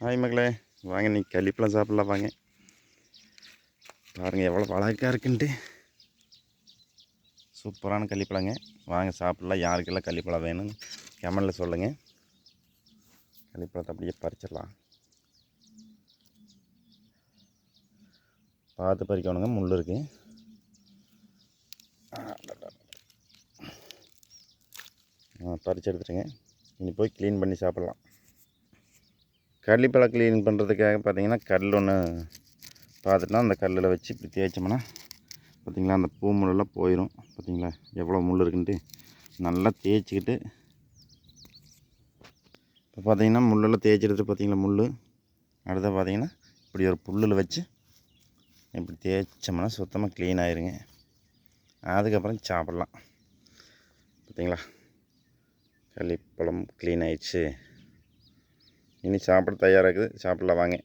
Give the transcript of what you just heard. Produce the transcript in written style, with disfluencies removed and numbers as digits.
Hi மகளே, வாங்க நீ கள்ளிப்பழம் சாப்பிட்லாம். வாங்க பாருங்கள் எவ்வளோ அழகாக இருக்குன்ட்டு. சூப்பரான கள்ளிப்பழங்க. வாங்க சாப்பிட்லாம். யாருக்கெல்லாம் கள்ளிப்பழம் வேணும்னு கமெண்டில் சொல்லுங்கள். கள்ளிப்பழத்தை அப்படியே பறிச்சிடலாம். பார்த்து பறிக்கணுங்க, முள் இருக்குது. பறிச்சு எடுத்துட்டுங்க. இனி போய் க்ளீன் பண்ணி சாப்பிட்லாம். கள்ளிப்பழம் க்ளீன் பண்ணுறதுக்காக பார்த்தீங்கன்னா கல் ஒன்று பார்த்துட்டோம். அந்த கல்லில் வச்சு இப்படி தேய்ச்சோம்னா பார்த்திங்களா அந்த பூ முள்ளெல்லாம் போயிடும். பார்த்திங்களா எவ்வளோ முள் இருக்குன்ட்டு நல்லா தேய்ச்சிக்கிட்டு இப்போ பார்த்திங்கன்னா முள்ளெல்லாம் தேய்ச்சி எடுத்துகிட்டு பார்த்திங்களா முள். அடுத்த பார்த்திங்கன்னா இப்படி ஒரு புல்லில் வச்சு இப்படி தேய்ச்சோம்னா சுத்தமாக க்ளீன் ஆயிருங்க. அதுக்கப்புறம் சாப்பிட்லாம். பார்த்திங்களா கள்ளிப்பழம் க்ளீன் ஆயிடுச்சு. இனி சாப்பிட தயாராகுது. சாப்பிட்லாம் வாங்க.